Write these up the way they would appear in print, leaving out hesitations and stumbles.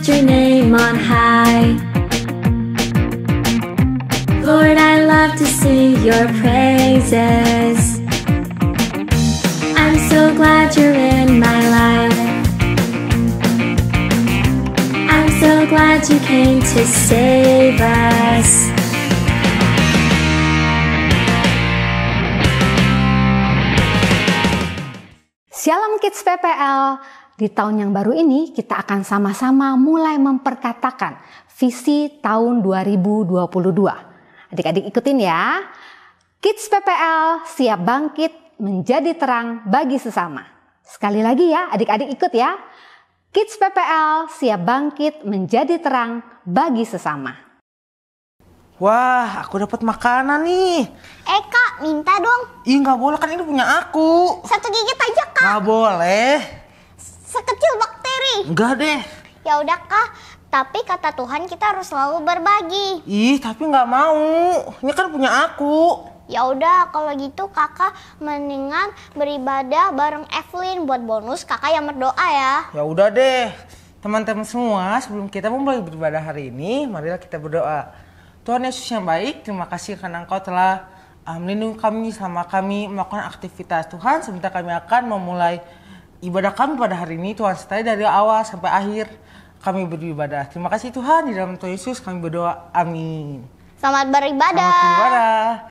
your name on high. Lord, I love to sing your praises. I'm so glad you're in my life. I'm so glad you came to save us. Shalom Kids PPL. Di tahun yang baru ini kita akan sama-sama mulai memperkatakan visi tahun 2022. Adik-adik ikutin ya. Kids PPL siap bangkit menjadi terang bagi sesama. Sekali lagi ya, adik-adik ikut ya. Kids PPL siap bangkit menjadi terang bagi sesama. Wah, aku dapat makanan nih. Kak, minta dong. Ih, nggak boleh, kan ini punya aku. Satu gigit aja, Kak. Nggak boleh. Sekecil bakteri. Enggak deh. Ya udah, Kak. Tapi kata Tuhan kita harus selalu berbagi. Ih, tapi nggak mau. Ini kan punya aku. Ya udah, kalau gitu Kakak mendingan beribadah bareng Evelyn buat bonus Kakak yang berdoa ya. Ya udah deh. Teman-teman semua, sebelum kita memulai beribadah hari ini, marilah kita berdoa. Tuhan Yesus yang baik, terima kasih karena Engkau telah melindungi kami selama kami melakukan aktivitas. Tuhan, sebentar kami akan memulai ibadah kami pada hari ini. Tuhan sertai dari awal sampai akhir kami beribadah. Terima kasih Tuhan, di dalam Tuhan Yesus kami berdoa. Amin. Selamat beribadah. Selamat beribadah.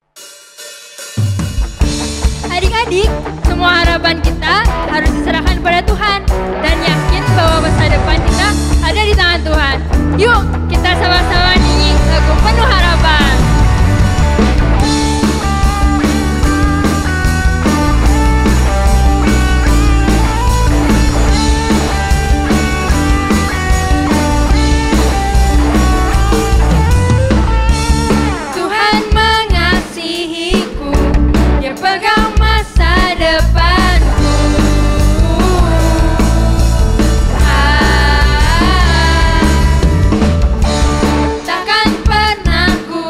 Adik-adik, semua harapan kita harus diserahkan pada Tuhan dan yakin bahwa masa depan kita ada di tangan Tuhan. Yuk, kita sama-sama nyanyi lagu penuh harapan. Tuhan mengasihiku, Dia pegang masa depanku. Takkan pernah ku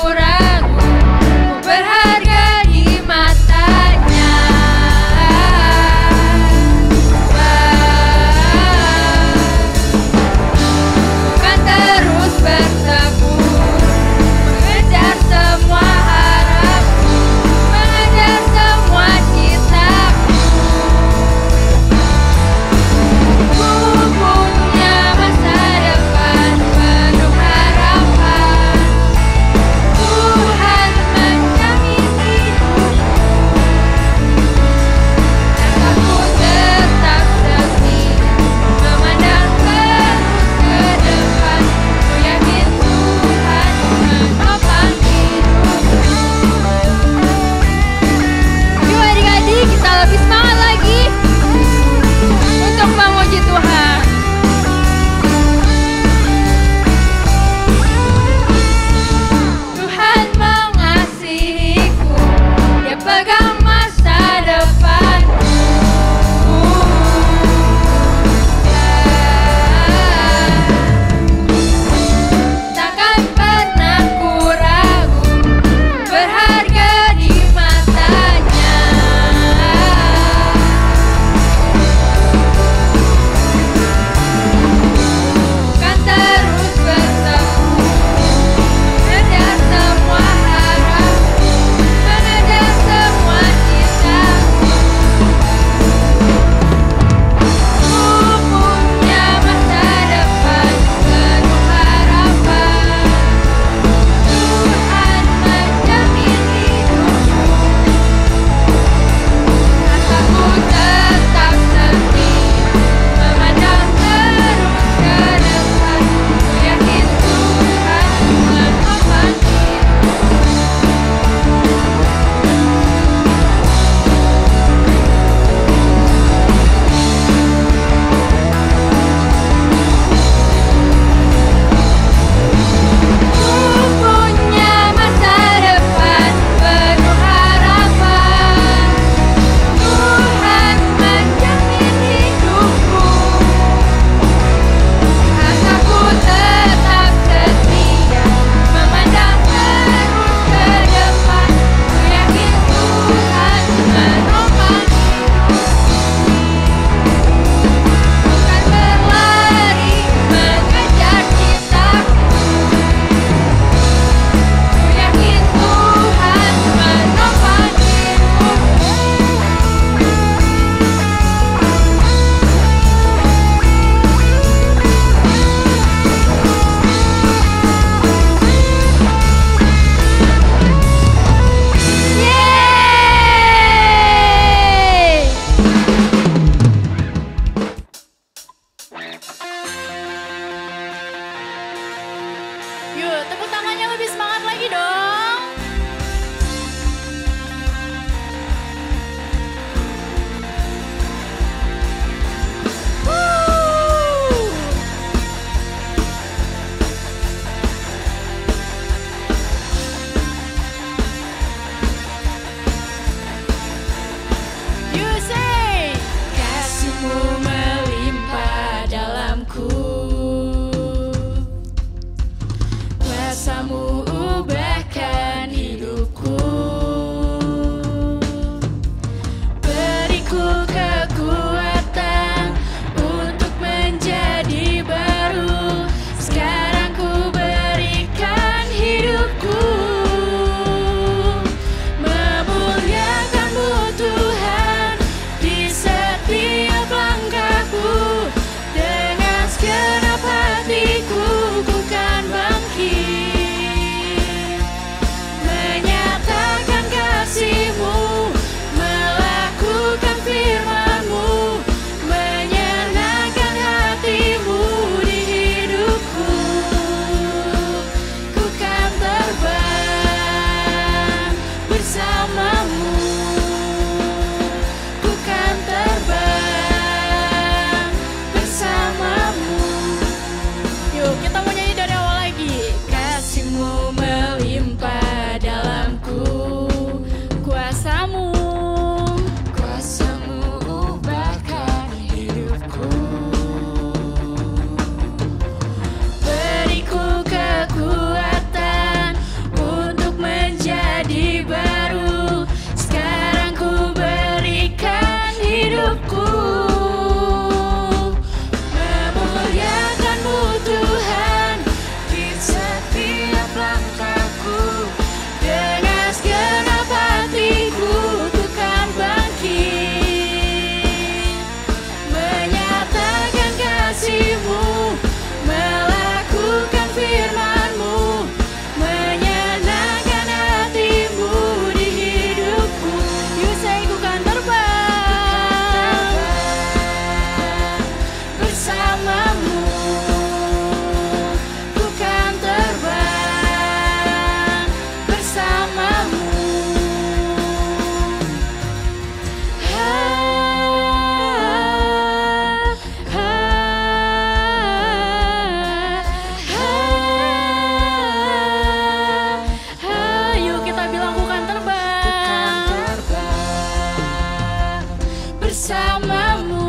bersamamu.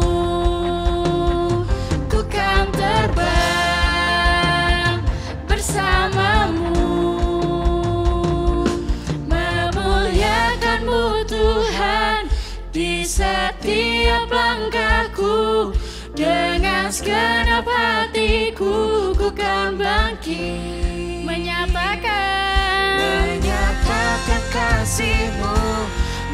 Ku kan terbang bersamamu, memuliakan-Mu Tuhan di setiap langkahku. Dengan segenap hatiku, ku kan bangkit menyatakan kasih-Mu,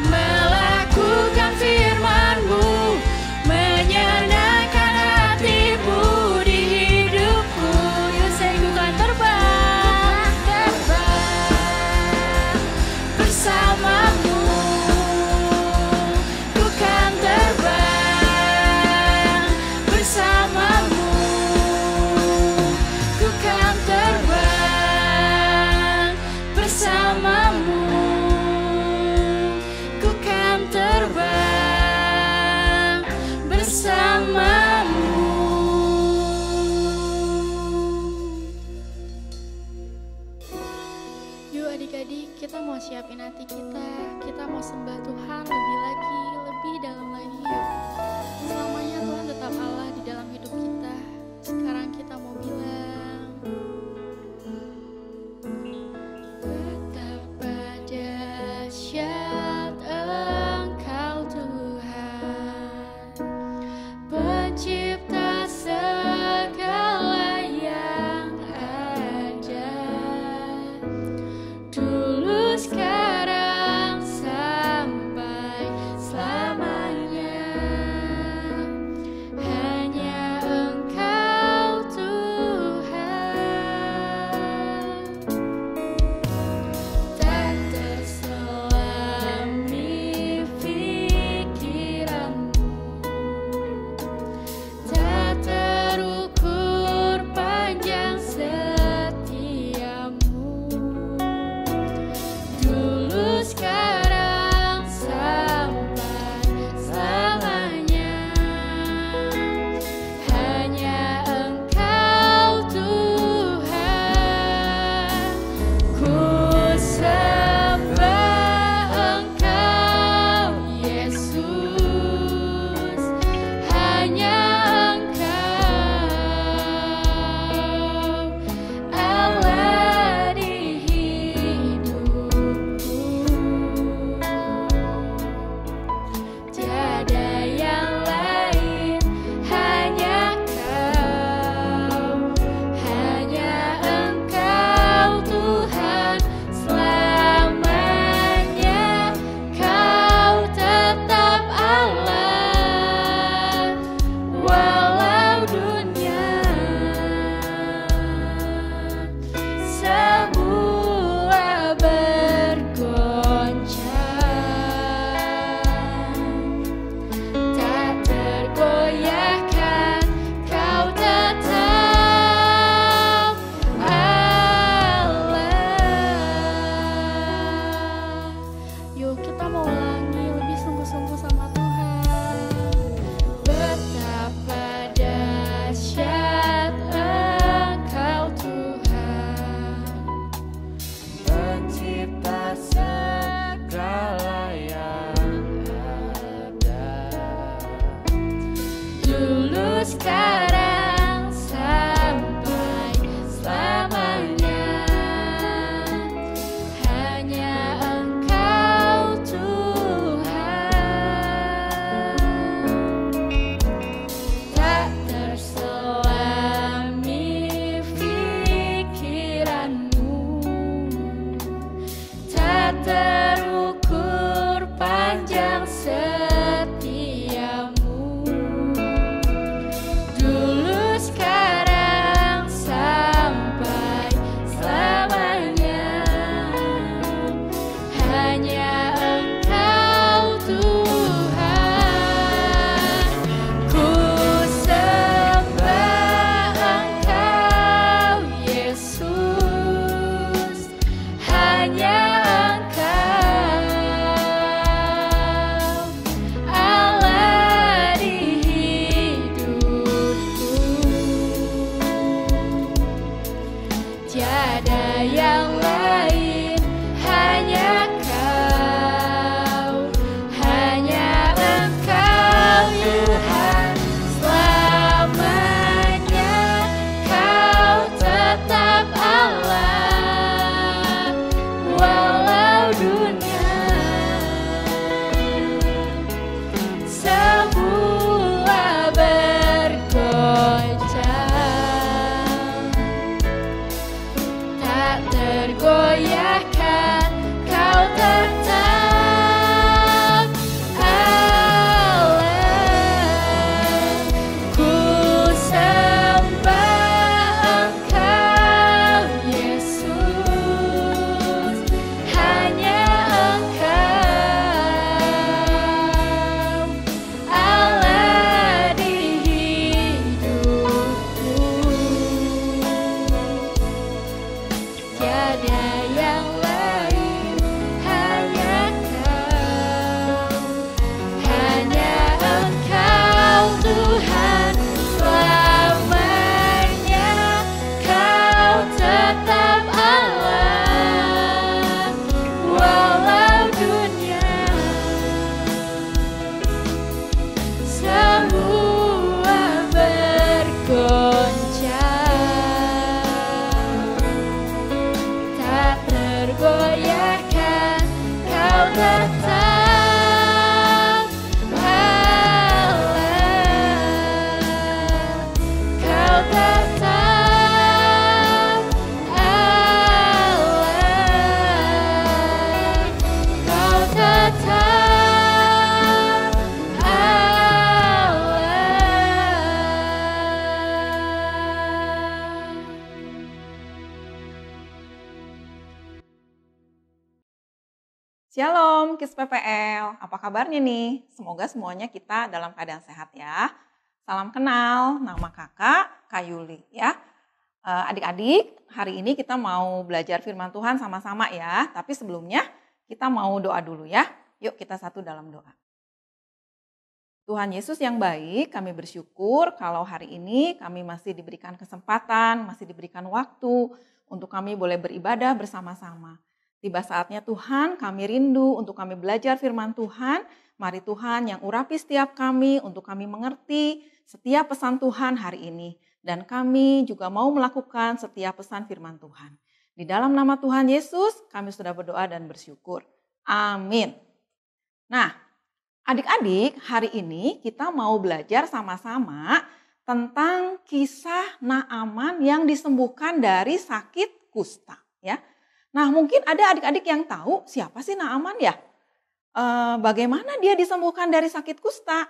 melakukan firman-Mu, menyenangkan hati-Mu di hidupku. Yuk saya ku kan terbang bersamamu. Ku kan terbang bersamamu. Ku kan terbang bersamamu. Ku kan terbang bersamamu. Yuk adik-adik, kita mau siapin hati kita. Kita mau sembah Tuhan lebih lagi, lebih dalam lagi. Yuk. Selamanya Tuhan tetap Allah di dalam hidup kita. Sekarang kita mau bilang, betapa dahsyat Engkau Tuhan, pencipta segala yang ada, dulu sekarang sampai selamanya. Hanya Engkau Tuhan, tak terselami pikiranmu, tak terukur panjang setiamu, dulu sekarang sampai selamanya. Hanya Engkau Tuhan, ku sembah Engkau Yesus. Hanya Engkau Allah di hidupku, tiada yang lain, hanya Kau, hanya Engkau Tuhan selamanya. Kau tetap Allah walau dunia semua bergoncang, tak tergoyahkan. Kau tetap Allah. Yuk kita mau ulangi lebih sungguh-sungguh sama Tuhan. Betapa dahsyat Engkau Tuhan, Pencipta segala yang ada, dulu sekarang sampai selamanya. Hanya Engkau Tuhan, tak terselami pikiranmu, tak terukur panjang setiamu, dulu Shalom Kids PPL, apa kabarnya nih? Semoga semuanya kita dalam keadaan sehat ya. Salam kenal, nama kakak Kayuli ya. Adik-adik, hari ini kita mau belajar firman Tuhan sama-sama ya. Tapi sebelumnya kita mau doa dulu ya. Yuk kita satu dalam doa. Tuhan Yesus yang baik, kami bersyukur kalau hari ini kami masih diberikan kesempatan, masih diberikan waktu untuk kami boleh beribadah bersama-sama. Tiba saatnya Tuhan, kami rindu untuk kami belajar firman Tuhan. Mari Tuhan yang urapi setiap kami untuk kami mengerti setiap pesan Tuhan hari ini. Dan kami juga mau melakukan setiap pesan firman Tuhan. Di dalam nama Tuhan Yesus, kami sudah berdoa dan bersyukur. Amin. Nah, adik-adik, hari ini kita mau belajar sama-sama tentang kisah Naaman yang disembuhkan dari sakit kusta. Ya. Nah, mungkin ada adik-adik yang tahu siapa sih Naaman ya? Bagaimana dia disembuhkan dari sakit kusta?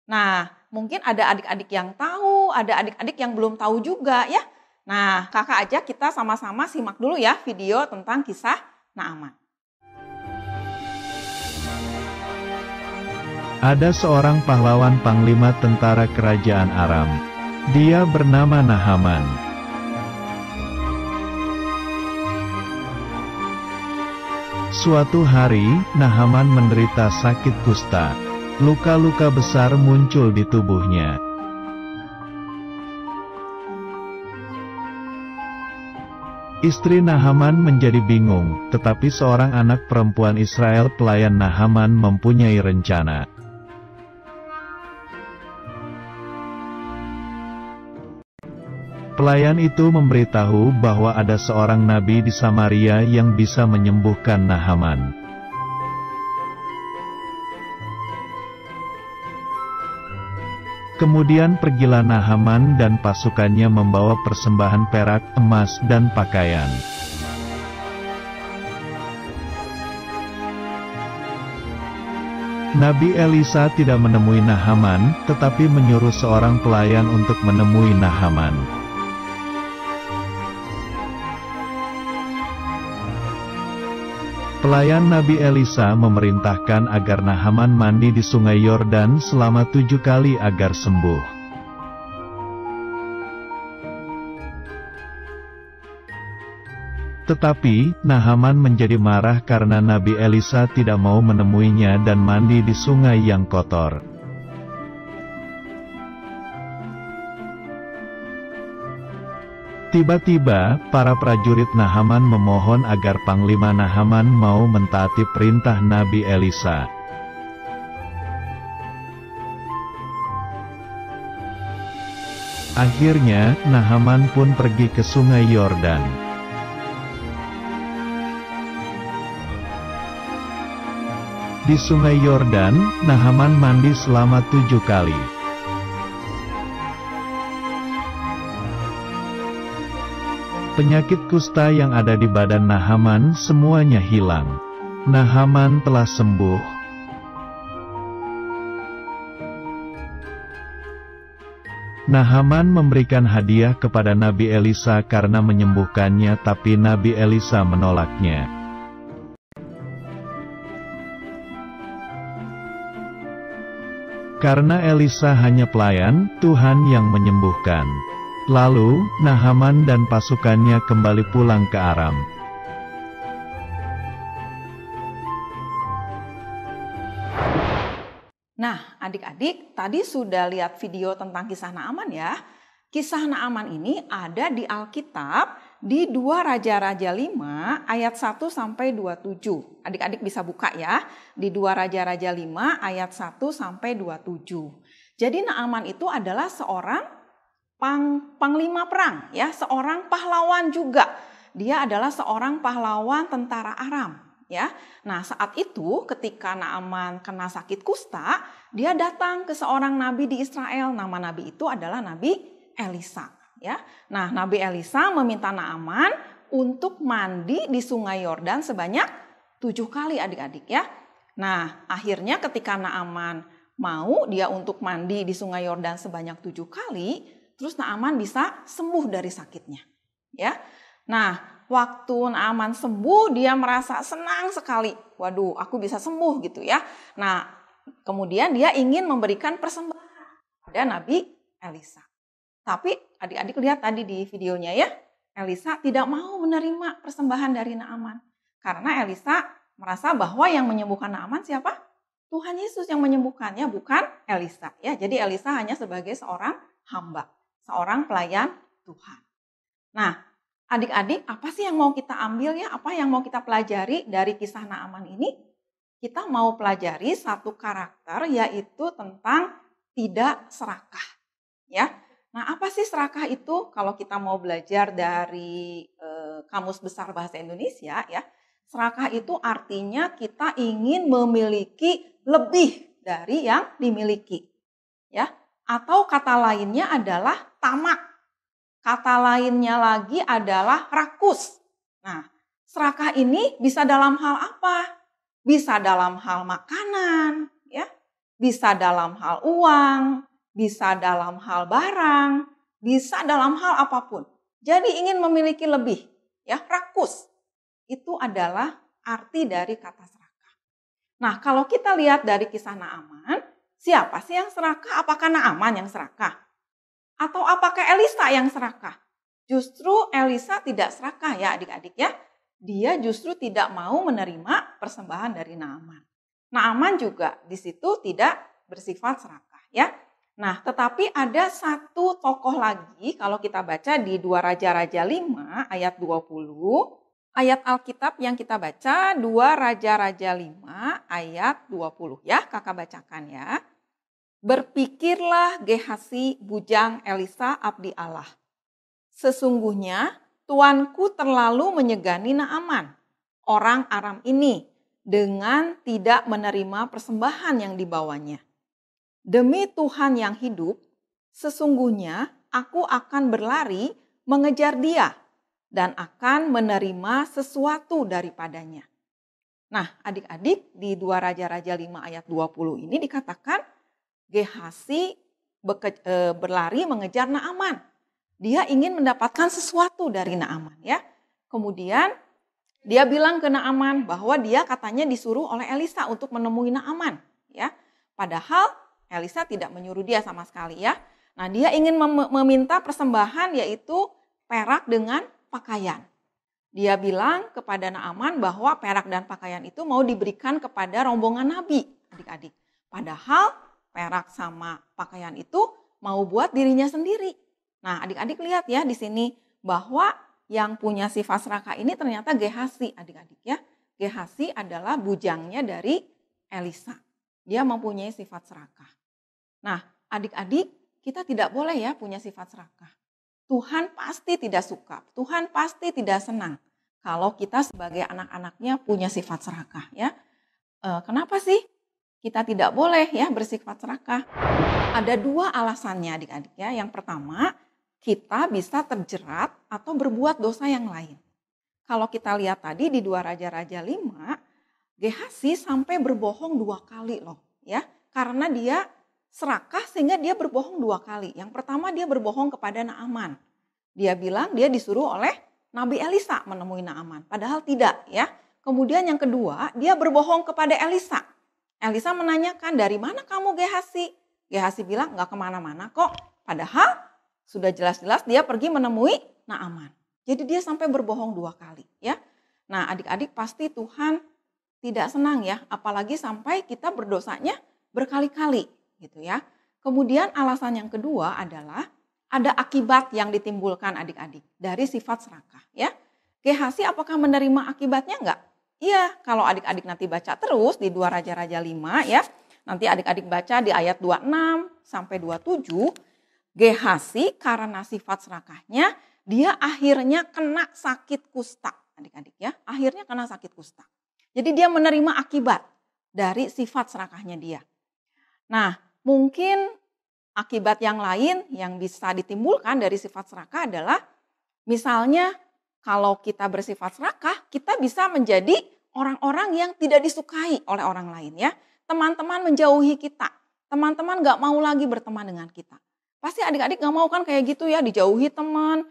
Nah, mungkin ada adik-adik yang tahu, ada adik-adik yang belum tahu juga ya. Nah, kakak ajak kita sama-sama simak dulu ya video tentang kisah Naaman. Ada seorang pahlawan panglima tentara kerajaan Aram. Dia bernama Naaman. Suatu hari, Naaman menderita sakit kusta. Luka-luka besar muncul di tubuhnya. Istri Naaman menjadi bingung, tetapi seorang anak perempuan Israel pelayan Naaman mempunyai rencana. Pelayan itu memberitahu bahwa ada seorang nabi di Samaria yang bisa menyembuhkan Naaman. Kemudian pergilah Naaman dan pasukannya membawa persembahan perak, emas, dan pakaian. Nabi Elisa tidak menemui Naaman, tetapi menyuruh seorang pelayan untuk menemui Naaman. Pelayan Nabi Elisa memerintahkan agar Naaman mandi di sungai Yordan selama 7 kali agar sembuh. Tetapi, Naaman menjadi marah karena Nabi Elisa tidak mau menemuinya dan mandi di sungai yang kotor. Tiba-tiba, para prajurit Naaman memohon agar Panglima Naaman mau mentaati perintah Nabi Elisa. Akhirnya, Naaman pun pergi ke sungai Yordan. Di sungai Yordan, Naaman mandi selama 7 kali. Penyakit kusta yang ada di badan Naaman semuanya hilang. Naaman telah sembuh. Naaman memberikan hadiah kepada Nabi Elisa karena menyembuhkannya, tapi Nabi Elisa menolaknya. Karena Elisa hanya pelayan, Tuhan yang menyembuhkan. Lalu, Naaman dan pasukannya kembali pulang ke Aram. Nah, adik-adik, tadi sudah lihat video tentang kisah Naaman ya. Kisah Naaman ini ada di Alkitab di 2 Raja-Raja 5 ayat 1 sampai 27. Adik-adik bisa buka ya, di 2 Raja-Raja 5 ayat 1 sampai 27. Jadi Naaman itu adalah seorang panglima perang ya, seorang pahlawan juga. Dia adalah seorang pahlawan tentara Aram ya. Nah, saat itu ketika Naaman kena sakit kusta, dia datang ke seorang nabi di Israel. Nama nabi itu adalah Nabi Elisa ya. Nah, Nabi Elisa meminta Naaman untuk mandi di sungai Yordan sebanyak 7 kali adik-adik ya. Nah, akhirnya ketika Naaman mau dia untuk mandi di sungai Yordan sebanyak 7 kali, terus Naaman bisa sembuh dari sakitnya. Ya. Nah, waktu Naaman sembuh, dia merasa senang sekali. Waduh, aku bisa sembuh gitu ya. Nah, kemudian dia ingin memberikan persembahan pada Nabi Elisa. Tapi adik-adik lihat tadi di videonya ya, Elisa tidak mau menerima persembahan dari Naaman. Karena Elisa merasa bahwa yang menyembuhkan Naaman siapa? Tuhan Yesus yang menyembuhkannya, bukan Elisa. Ya, jadi Elisa hanya sebagai seorang hamba, seorang pelayan Tuhan. Nah, adik-adik, apa sih yang mau kita ambil ya? Apa yang mau kita pelajari dari kisah Naaman ini? Kita mau pelajari satu karakter, yaitu tentang tidak serakah. Ya, nah apa sih serakah itu? Kalau kita mau belajar dari Kamus Besar Bahasa Indonesia, ya, serakah itu artinya kita ingin memiliki lebih dari yang dimiliki. Ya, atau kata lainnya adalah tamak. Kata lainnya lagi adalah rakus. Nah, serakah ini bisa dalam hal apa? Bisa dalam hal makanan, ya, bisa dalam hal uang, bisa dalam hal barang, bisa dalam hal apapun. Jadi ingin memiliki lebih, ya, rakus. Itu adalah arti dari kata serakah. Nah, kalau kita lihat dari kisah Naaman, siapa sih yang serakah? Apakah Naaman yang serakah? Atau apakah Elisa yang serakah? Justru Elisa tidak serakah ya adik-adik ya. Dia justru tidak mau menerima persembahan dari Naaman. Naaman juga di situ tidak bersifat serakah ya. Nah, tetapi ada satu tokoh lagi kalau kita baca di 2 Raja-Raja 5 ayat 20. Ayat Alkitab yang kita baca 2 Raja-Raja 5 ayat 20 ya. Kakak bacakan ya. Berpikirlah Gehasi bujang Elisa abdi Allah. Sesungguhnya tuanku terlalu menyegani Naaman, orang Aram ini, dengan tidak menerima persembahan yang dibawanya. Demi Tuhan yang hidup, sesungguhnya aku akan berlari mengejar dia dan akan menerima sesuatu daripadanya. Nah, adik-adik di 2 Raja-Raja 5 ayat 20 ini dikatakan Gehasi berlari mengejar Naaman. Dia ingin mendapatkan sesuatu dari Naaman ya. Kemudian dia bilang ke Naaman bahwa dia katanya disuruh oleh Elisa untuk menemui Naaman ya. Padahal Elisa tidak menyuruh dia sama sekali ya. Nah, dia ingin meminta persembahan yaitu perak dengan pakaian. Dia bilang kepada Naaman bahwa perak dan pakaian itu mau diberikan kepada rombongan nabi, adik-adik. Padahal perak sama pakaian itu mau buat dirinya sendiri. Nah, adik-adik lihat ya di sini bahwa yang punya sifat serakah ini ternyata Gehasi, adik-adik ya. Gehasi adalah bujangnya dari Elisa. Dia mempunyai sifat serakah. Nah, adik-adik, kita tidak boleh ya punya sifat serakah. Tuhan pasti tidak suka, Tuhan pasti tidak senang kalau kita sebagai anak-anaknya punya sifat serakah ya. Kenapa sih kita tidak boleh ya bersifat serakah? Ada 2 alasannya adik-adik ya. Yang pertama, kita bisa terjerat atau berbuat dosa yang lain. Kalau kita lihat tadi di 2 Raja-Raja 5, Gehasi sampai berbohong 2 kali loh ya. Karena dia serakah sehingga dia berbohong 2 kali. Yang pertama dia berbohong kepada Naaman. Dia bilang dia disuruh oleh Nabi Elisa menemui Naaman. Padahal tidak ya. Kemudian yang kedua dia berbohong kepada Elisa. Elisa menanyakan, dari mana kamu Gehasi? Gehasi bilang, enggak kemana-mana kok. Padahal sudah jelas-jelas dia pergi menemui Naaman. Jadi dia sampai berbohong 2 kali ya. Nah, adik-adik pasti Tuhan tidak senang ya. Apalagi sampai kita berdosanya berkali-kali gitu ya. Kemudian alasan yang kedua adalah ada akibat yang ditimbulkan adik-adik dari sifat serakah ya. Gehasi apakah menerima akibatnya enggak? Iya, kalau adik-adik nanti baca terus di 2 Raja-Raja 5 ya. Nanti adik-adik baca di ayat 26 sampai 27. Gehasi karena sifat serakahnya, dia akhirnya kena sakit kusta. Adik-adik ya, akhirnya kena sakit kusta. Jadi dia menerima akibat dari sifat serakahnya dia. Nah, mungkin akibat yang lain yang bisa ditimbulkan dari sifat serakah adalah misalnya kalau kita bersifat serakah, kita bisa menjadi orang-orang yang tidak disukai oleh orang lain ya. Teman-teman menjauhi kita. Teman-teman gak mau lagi berteman dengan kita. Pasti adik-adik gak mau kan kayak gitu ya, dijauhi teman,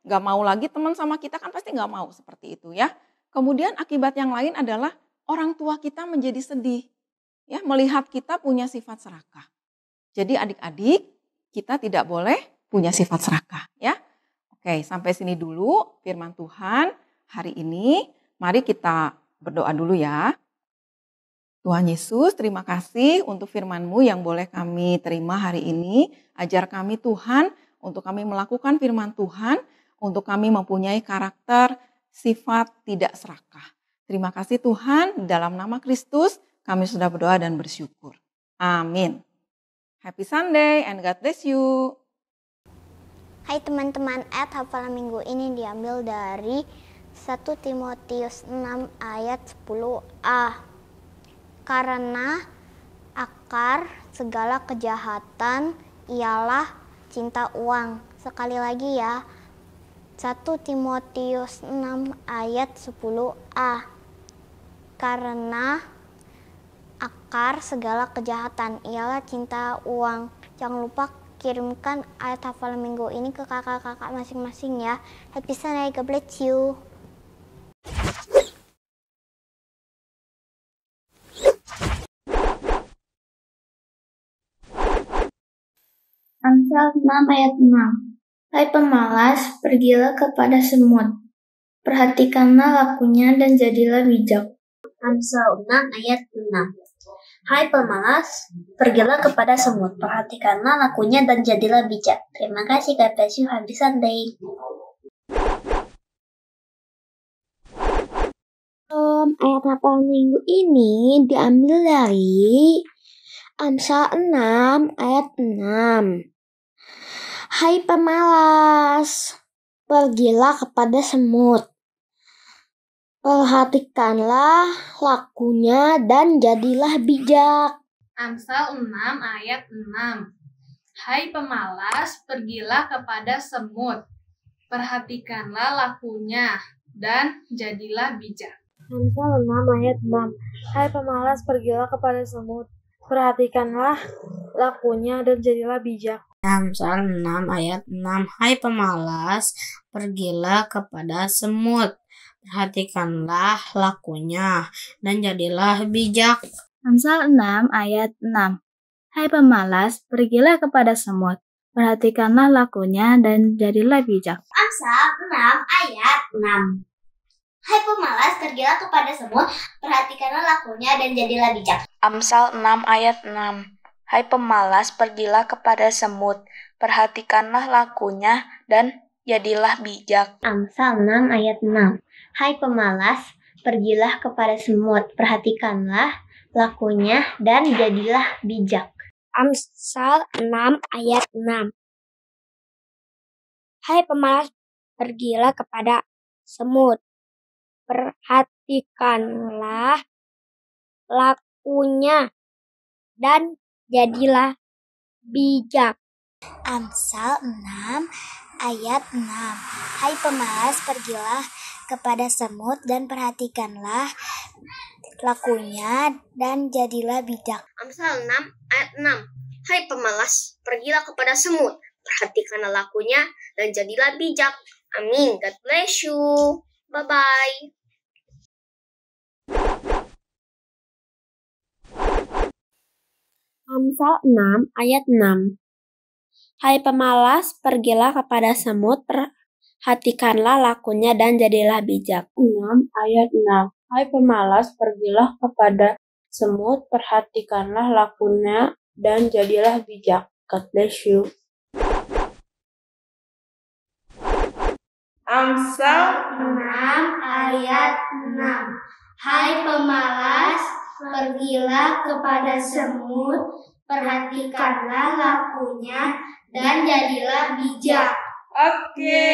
Nggak mau lagi teman sama kita kan pasti nggak mau seperti itu ya. Kemudian akibat yang lain adalah orang tua kita menjadi sedih ya melihat kita punya sifat serakah. Jadi adik-adik kita tidak boleh punya sifat serakah ya. Oke, sampai sini dulu firman Tuhan hari ini. Mari kita berdoa dulu ya. Tuhan Yesus, terima kasih untuk firman-Mu yang boleh kami terima hari ini. Ajar kami Tuhan untuk kami melakukan firman Tuhan, untuk kami mempunyai karakter sifat tidak serakah. Terima kasih Tuhan, dalam nama Kristus kami sudah berdoa dan bersyukur. Amin. Happy Sunday and God bless you. Hai teman-teman, hafalan minggu ini diambil dari 1 Timotius 6 ayat 10a. Karena akar segala kejahatan ialah cinta uang. Sekali lagi ya, 1 Timotius 6 ayat 10a. Karena akar segala kejahatan ialah cinta uang. Jangan lupa kirimkan ayat hafalan minggu ini ke kakak-kakak masing-masing ya. Happy Sunday, God bless you. Amsal 6 ayat 6. Hai pemalas, pergilah kepada semut. Perhatikanlah lakunya dan jadilah bijak. Amsal 6 ayat 6. Hai pemalas, pergilah kepada semut. Perhatikanlah lakunya dan jadilah bijak. Terima kasih, God bless you. Happy Sunday. Ayat hafalan minggu ini diambil dari Amsal 6 ayat 6. Hai pemalas, pergilah kepada semut. Perhatikanlah lakunya dan jadilah bijak. Amsal 6 ayat 6. Hai pemalas, pergilah kepada semut. Perhatikanlah lakunya dan jadilah bijak. Amsal 6 ayat 6. Hai pemalas, pergilah kepada semut. Perhatikanlah lakunya dan jadilah bijak. Amsal 6 ayat 6. Hai pemalas, pergilah kepada semut. Perhatikanlah lakunya dan jadilah bijak. Amsal 6 ayat 6. Hai pemalas, pergilah kepada semut. Perhatikanlah lakunya dan jadilah bijak. Amsal 6 ayat 6. Hai pemalas, pergilah kepada semut. Perhatikanlah lakunya dan jadilah bijak. Amsal 6 ayat 6. Hai pemalas, pergilah kepada semut. Perhatikanlah lakunya dan jadilah bijak. Amsal 6 ayat 6. Hai pemalas, pergilah kepada semut. Perhatikanlah lakunya dan jadilah bijak. Amsal 6 ayat 6. Hai pemalas, pergilah kepada semut. Perhatikanlah lakunya dan jadilah bijak. Amsal 6 ayat 6. Hai pemalas, pergilah kepada semut dan perhatikanlah lakunya dan jadilah bijak. Amsal 6 ayat 6. Hai pemalas, pergilah kepada semut, perhatikanlah lakunya dan jadilah bijak. Amin. God bless you. Bye-bye. Amsal 6 ayat 6. Hai pemalas, pergilah kepada semut, perhatikanlah lakunya dan jadilah bijak. 6 ayat 6. Hai pemalas, pergilah kepada semut, perhatikanlah lakunya dan jadilah bijak. God bless you. Amsal 6 ayat 6. Hai pemalas, pergilah kepada semut, perhatikanlah lakunya dan jadilah bijak. Oke.